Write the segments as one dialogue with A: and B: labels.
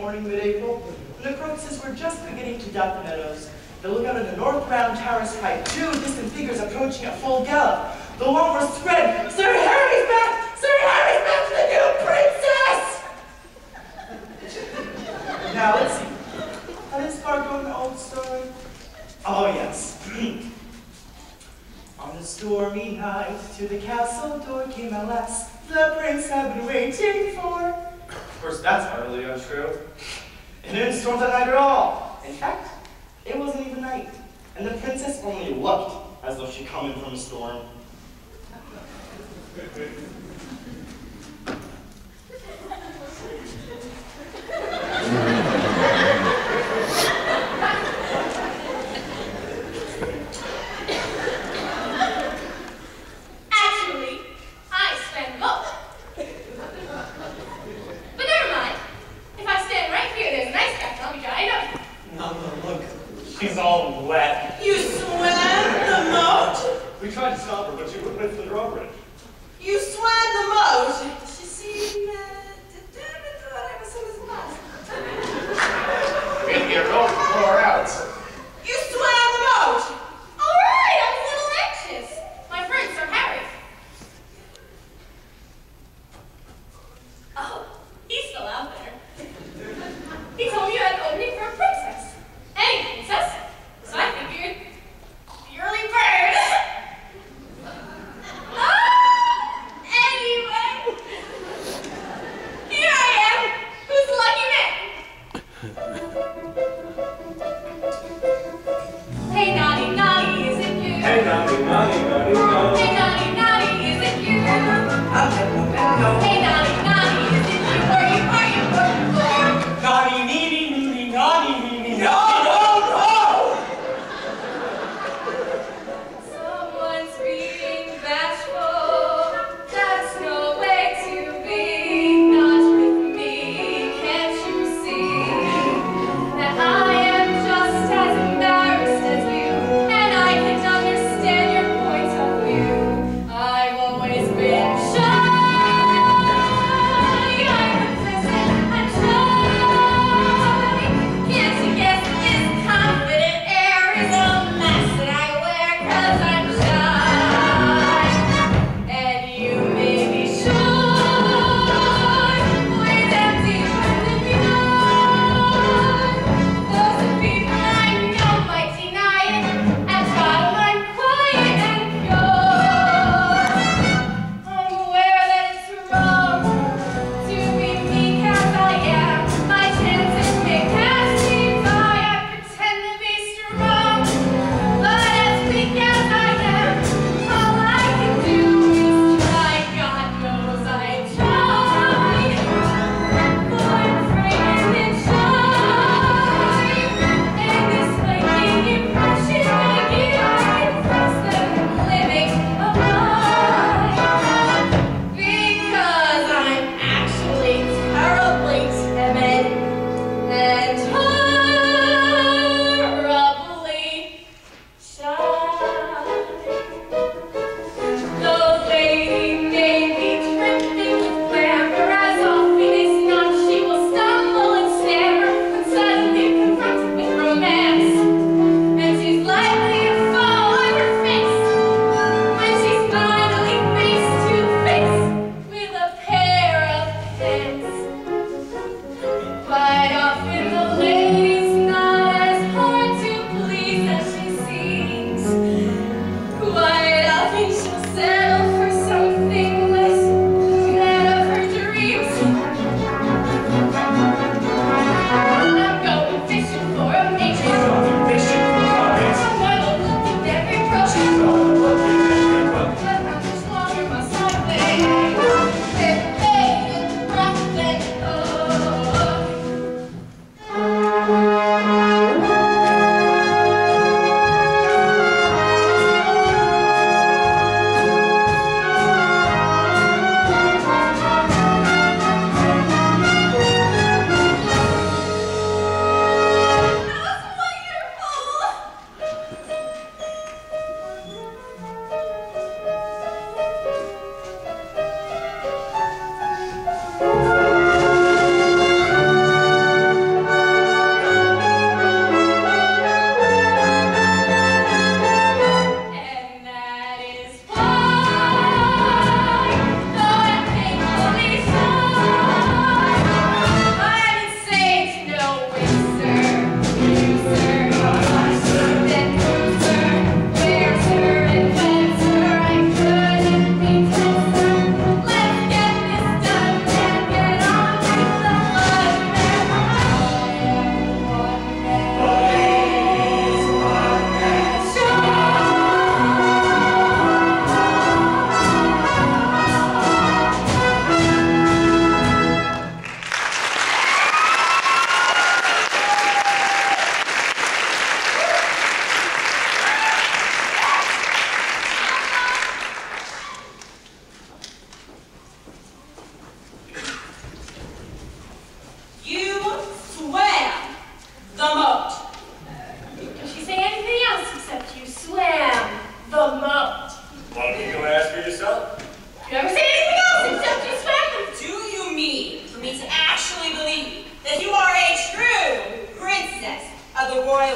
A: morning, mid-April, when the crocuses were just beginning to dot the meadows. They look out at the north round terrace height, two distant figures approaching at full gallop. The alarm was spread. Sir Harry's back! Sir Harry's back to the new princess! Now, let's see. How does Spark go in the old story? Oh, yes. On a stormy night, to the castle door came at last the prince had been waiting for. Of course, that's utterly untrue. It didn't storm that night at all. In fact, it wasn't even night, and the princess only looked as though she'd come in from a storm.
B: Actually, I spend both. But never mind. If I stand right here, there's an ice pack and I'll be dry enough.
A: No, look, she's all wet.
C: You swam the moat?
D: We tried to stop her, but she wouldn't lift the drawbridge.
C: You swam the moat? She seemed determined to let us as much.
D: Maybe you're going to pull her out.
C: You swam the moat?
B: All right, I'm a little anxious. My friend, Sir Harry. Oh, he's still out there. He told me you had an opening for a princess. Any princess. So I figured, the early bird. Anyway. Here I am. Who's the lucky man? Hey, naughty, naughty, is it you?
D: Hey, naughty, naughty, naughty, naughty.
B: Hey, naughty, naughty, is it you? Hey, naughty, naughty, is it you? Are you looking for?
A: Naughty, needy, needy, naughty, needy, no, no, no!
B: Someone's being bashful. That's no way to be. Not with me. Can't you see that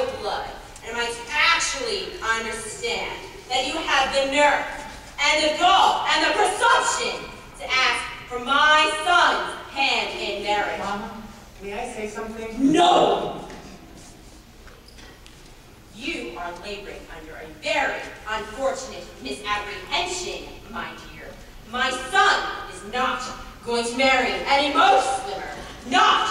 C: royal blood, and might actually understand that you have the nerve, and the gall, and the presumption to ask for my son's hand in marriage.
A: Mama, may I say something?
C: No! You are laboring under a very unfortunate misapprehension, my dear. My son is not going to marry any most swimmer. Not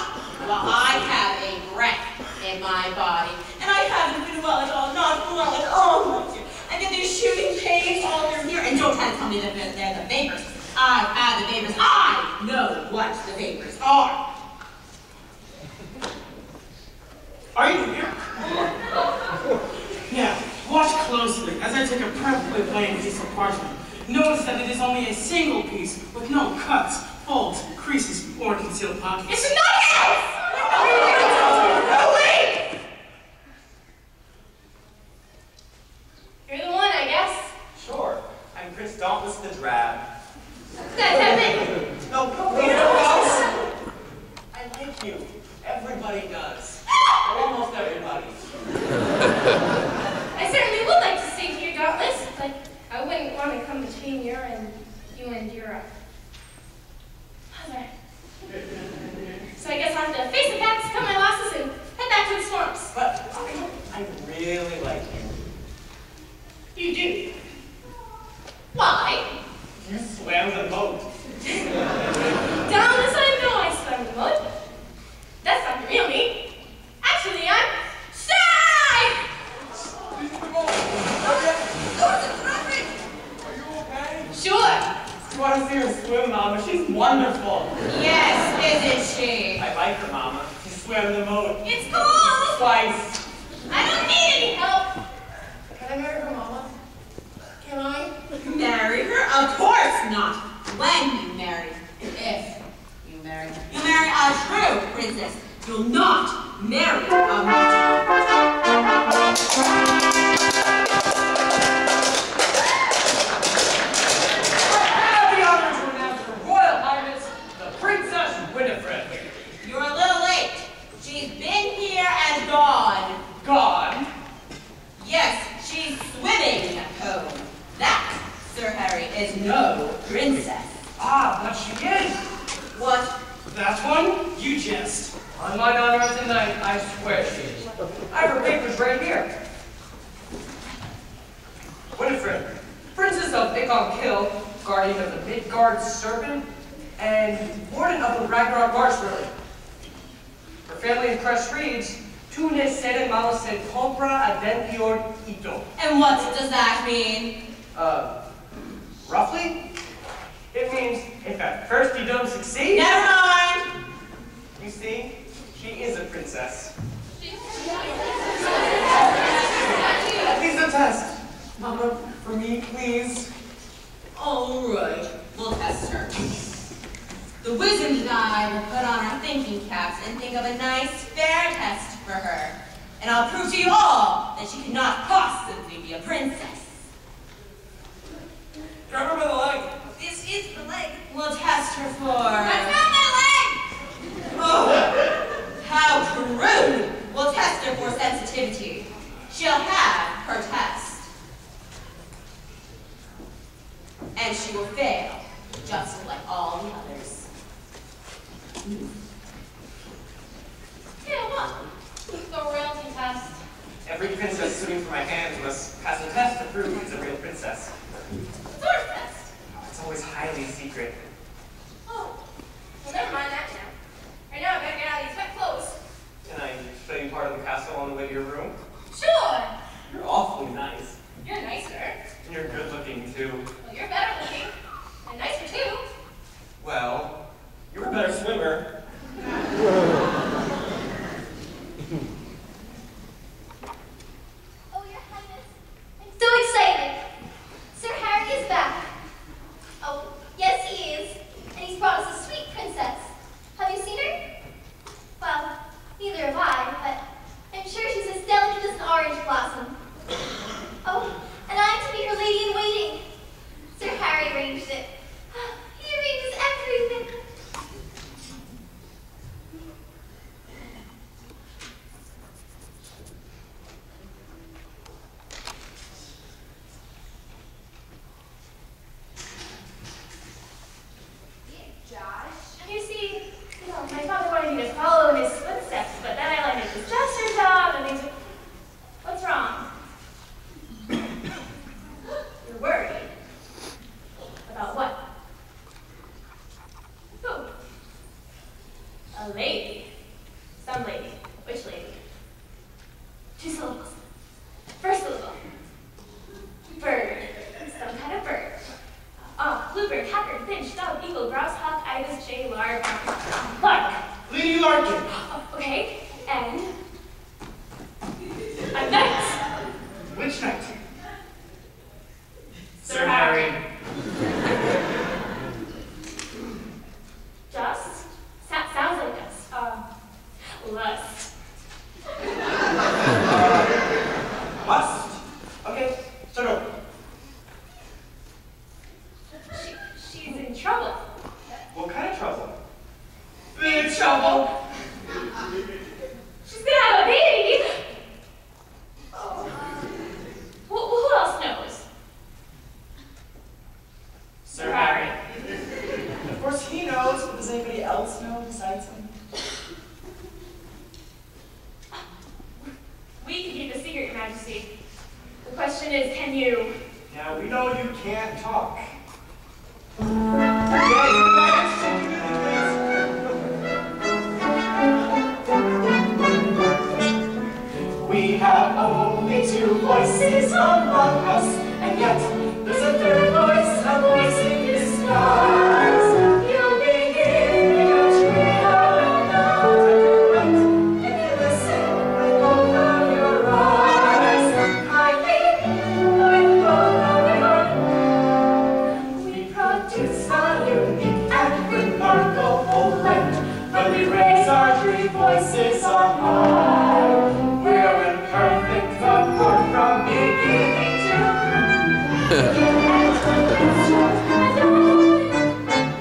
C: while I have a breath in my body. And I haven't been well at all, not well at all, my dear. I get these shooting pains all through here. And don't try to tell me that they're the vapors. I've had the vapors. I know what the vapors are.
E: Are you here? Now, watch closely as I take a perfectly plain piece of parchment. Notice that it is only a single piece with no cuts, folds, creases, or concealed pockets.
B: It's a nonsense!
C: No way!
B: You're the one, I guess.
A: Sure. I'm Prince Dauntless the Drab.
B: That's happening.
A: No, you know what? I like you. Everybody does. Almost everybody.
B: I certainly would like to stay here, Dauntless, but I wouldn't want to come between you and your mother. So I guess I'll have to face the facts, cut my losses, and head back to the swamps.
A: But I really like you.
B: You do? Why?
A: You swam the boat.
B: Dauntless, I know I swam the boat. That's not the real me. Actually, I'm shy!
A: Are you okay?
B: Sure.
A: You want to see her swim, Mama? She's wonderful.
C: Yes, isn't she?
A: I like her, Mama. She swam the boat
B: It's cool.
A: twice.
B: I don't need any help. Can I marry her, Mama? Can I?
C: Marry her? Of course not. When you marry, if you marry, you'll marry a true princess. You'll not marry a mortal.
D: I have the honor to announce Her Royal Highness, the Princess Winifred.
C: You're a little late. She's been here and gone.
D: Gone.
C: Yes, she's swimming home. That, Sir Harry, is no princess.
E: Ah, but she is.
C: What?
E: That one? You jest.
D: On my honor tonight, I swear she is. I have her papers right here. Winifred, Princess of Kill, Guardian of the Midgard Serpent, and Warden of the Ragnarok Marshmallow. Her family in crest reads, Tu ne sede malus sed compra adventior ito.
C: And what does that mean?
D: Roughly? It means, if at first you don't succeed,
C: Never mind.
A: You see, she is a princess. Please don't test. Mama, for me, please.
C: All right, we'll test her. The wizard and I will put on our thinking caps and think of a nice, fair test for her. And I'll prove to you all that she cannot possibly be a princess.
A: Grab her by the leg.
C: This is the leg. We'll test her for...
B: That's not my
C: Oh, how crude! We'll test her for sensitivity. She'll have her test. And she will fail, just like all the others.
B: Yeah, what? The royalty test.
A: Every princess suiting for my hand must pass a test to prove she's a real princess.
B: Sword test.
A: It's always highly secret.
B: Oh, well, never mind that now. Right now, I better get out of these wet clothes.
A: Can I show you part of the castle on the way to your room?
B: Sure.
A: You're awfully nice.
B: You're nicer.
A: And you're good looking, too.
B: Well, you're better looking. And nicer, too.
A: Well, you're a better swimmer.
F: Oh, Your Highness, I'm so excited. Sir Harry is back. Oh, yes, he is. And he's brought us a sweet princess. Have you seen her? Well, neither have I, but I'm sure she's as delicate as
B: Some lady. Which lady? 2 syllables. First syllable. Bird. Some kind of bird. Bluebird, catbird, finch, dove, eagle, grouse, hawk, ibis, jay, lark. Lark.
A: Lady Larkin.
B: Okay. And a knight.
A: Which knight?
B: Sir Harry. Just? Sounds like us. Lust.
A: Must? Okay, start over.
B: She's in trouble.
A: What kind of trouble?
B: Big trouble. She's gonna have a baby. Oh. Who else knows?
A: Sir Harry. Of course he knows, but does anybody else know besides him?
B: We can keep a secret, Your Majesty. The question is, can you?
A: Now, we know you can't talk. Yeah, you guys, we have only 2 voices among us, and yet there's a 3rd voice, a voice in disguise. You'll be in your trio and not if you listen with both of your eyes. Kindly, with both of your we produce a unique and remarkable blend when we raise our 3 voices on high. We're in perfect accord from beginning to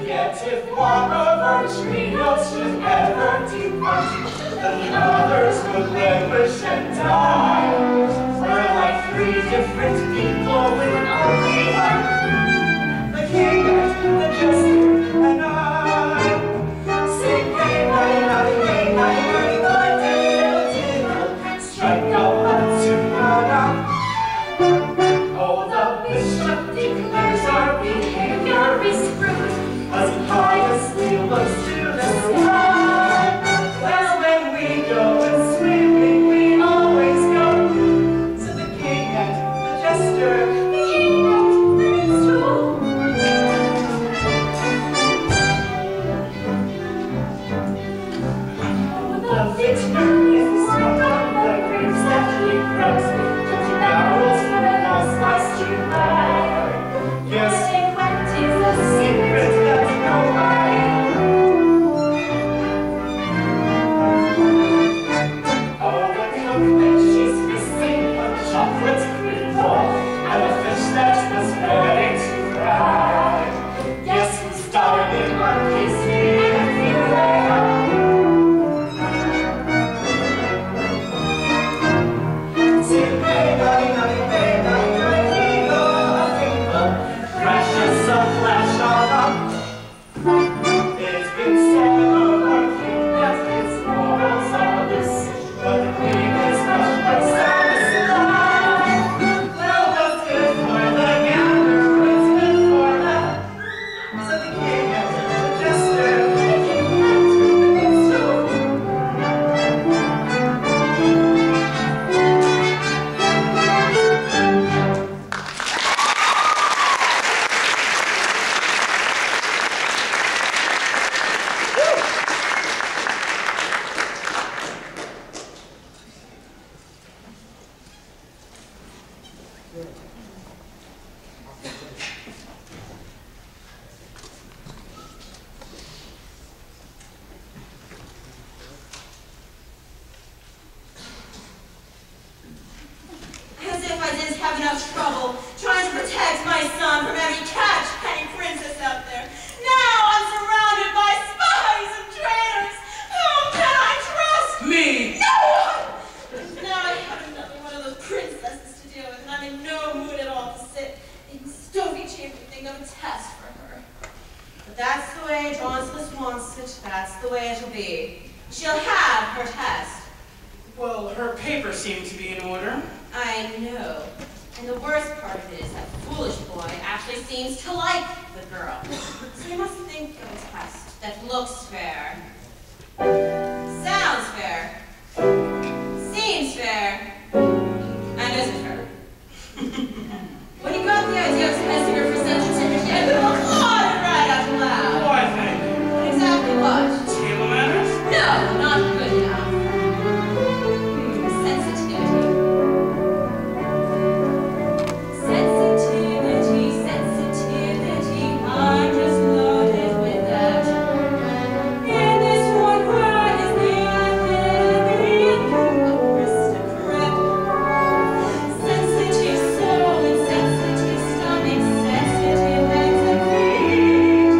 A: yet if one of our trios should ever depart, then the others would languish and die. We're like 3 different people with only one. The king and the jester and I sing hey, nighty, nighty, hey, nighty, nighty, diddle, strike up a tune-a-da. Oh, the bishop declares our behavior is rude, as he piously looks to the sky. Well, when we go and swimming, we always go to the king and the jester, the king and the minstrel. Oh, the vintner is one of the grapes that he grows, 20 barrels for the last last July. Yes, what is the secret that nobody oh, the cook that she's missing, a chocolate cream roll, and a fish that was ready to fry. Yes, who's starting on pastry and filet. Sing hey, nighty, nighty, hey, nighty, nighty, a finger, crashes a flash on up. It's been said of our king that his morals are loose, but the queen is much more satisfied. Well, what's good for the gander is good for the said the king and the jester, the king and the minstrel.
C: As if I didn't have enough trouble trying to protect my son from every catch-penny princess out there. Now I'm surrounded by spies and traitors. Whom can I trust?
E: Me!
C: No one! Now I have another one of those princesses to deal with, and I'm in no mood at all to sit in Stovey chamber and think of a test for her. But that's the way Johnson wants it. That's the way it'll be. She'll have her test.
E: Well, her papers seem to be in order.
C: I know. And the worst part of it is that foolish boy actually seems to like the girl. So you must think of a test that looks fair. Sounds fair. Seems fair. And isn't fair. When you got the idea of testing her for sensitivity, I could have applauded right out loud.
E: Why, thank you.
C: What exactly what?
E: Table manners?
C: No, not good enough. Sensitivity. Sensitivity, sensitivity. I'm just loaded with that. In this one word is the identity of aristocrat. Sensitive soul and sensitive stomach, sensitive hands and feet.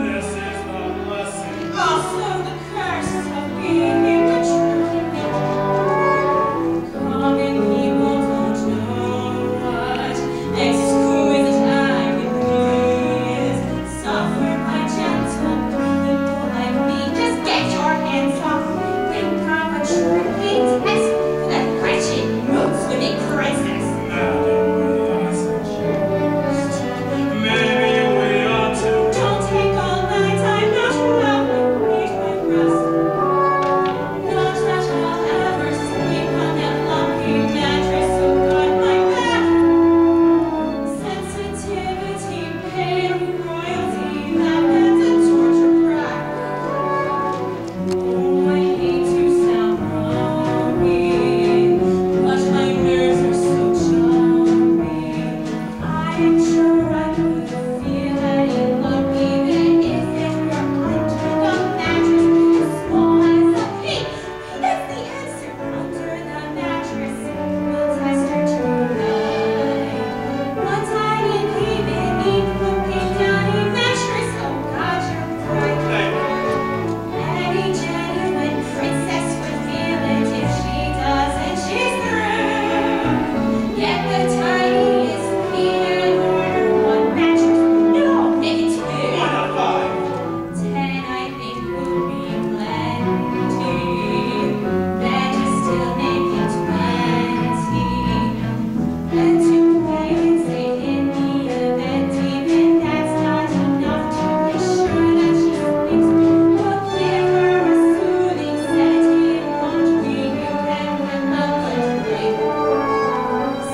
E: This is the blessing.
C: Also the curse of being immature. Common people don't know what exquisite agony is. Suffered by gentle people like me. Just get your hands off. Bring premature test for that wretched mood swimming princess.
E: Maybe we ought to.
C: Don't take all night, I'm not well, read my breast. Not that I'll ever sleep on that lumpy mattress, so got my back. Sensitivity, pain, royalty, that man's a torture rack. Oh, I hate to sound wrong, but my nerves are so charming. I am sure I could feel any love even if it were under the mattress, as small as a pea. That's the answer. Under the mattress, we'll test her tonight. One tiny pea beneath looking down a mattress. Oh God, you're bright. Any genuine princess would feel it. If she doesn't, she's through. Get the tiniest pea and order one mattress. No, make it two.
A: Why not 5?
C: 10, I think, would be plenty. Better still make it 20. And to play it safe in the event, even that's not enough to be sure that she sleeps. But give her a soothing sedative, won't we? You can win the country.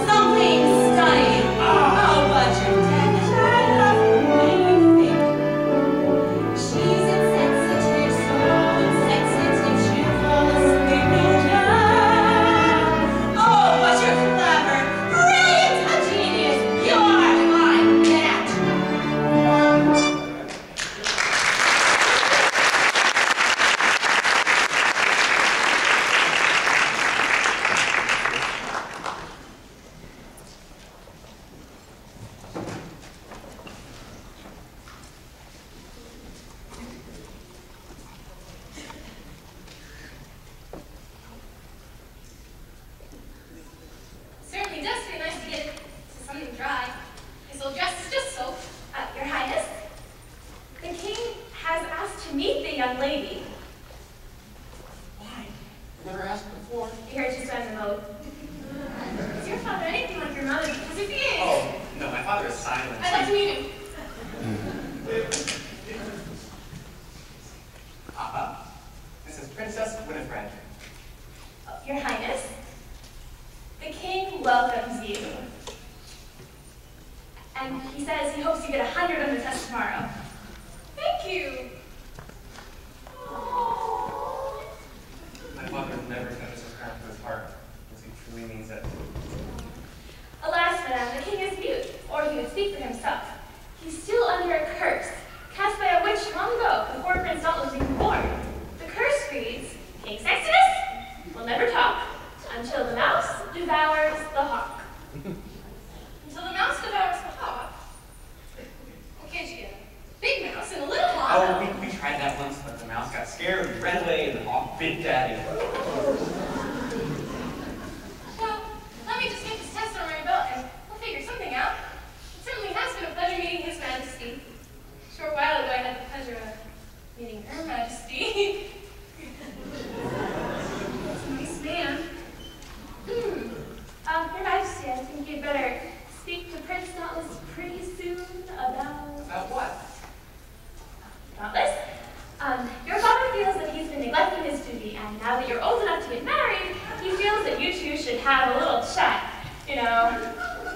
C: Something stunning. Oh, but you're dead. I love the way you think. She's insensitive, so insensitive she'll fall asleep, no doubt. Oh, but you're clever, brilliant, a genius. You are mine. Get out.
B: Certainly does feel nice to get to something dry. His old dress is just soaked. Your Highness, the king has asked to meet the young lady.
A: Why? I never asked before.
B: He heard you swam the mode. Is your father anything like your mother? Because if he is,
A: Oh, no, my father is silent.
B: I'd like to meet him.
A: Papa, this is Princess Winifred.
B: Your Highness, the king welcomes you. And he says he hopes you get 100 on the test tomorrow. Thank you.
A: My father will never notice his crown to his heart, as he truly means it.
B: Alas, madame, the king is mute, or he would speak for himself. He's still under a curse, cast by a witch long ago, before Prince Dalton was even born. The curse reads, King Sextus will never talk until the mouse devours the hawk. Until the mouse devours the hawk? Well, can't you get a big mouse and a little hawk?
A: Oh, we tried that once, but the mouse got scared and ran away, and the hawk bit Daddy.
B: Well, let me just get this test on my belt and we'll figure something out. It certainly has been a pleasure meeting His Majesty. A short while ago, I had the pleasure of meeting Her Majesty. That's a nice man. Your Majesty, I think you'd better speak to Prince Dauntless pretty soon about...
A: About what?
B: Dauntless? Your father feels that he's been neglecting his duty to get married, he feels that you two should have a little chat. You know,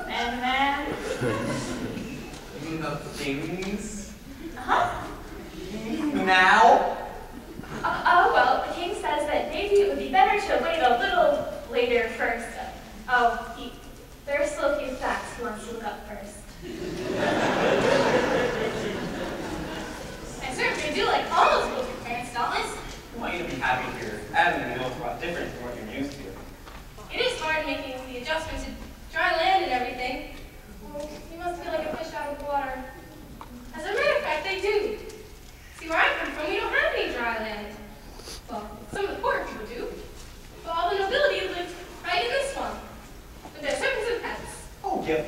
B: man to man.
A: You mean the things?
B: Uh-huh.
A: Now?
B: Oh, well, the king says that maybe it would be better to wait a little later first. There are still a few facts he wants to look up first.
G: I certainly do like all those books your parents taught us.
A: I want you to be happy here. Adam and Mills are a lot different from what you're used to.
G: It is hard making the adjustment to dry land and everything. Oh, you must feel like a fish out of water. As a matter of fact, they do. See, where I come from, we don't have any dry land. Well, some of the poorer people do. But all the nobility lives right in this one. With their servants and pets.
A: Oh, yeah,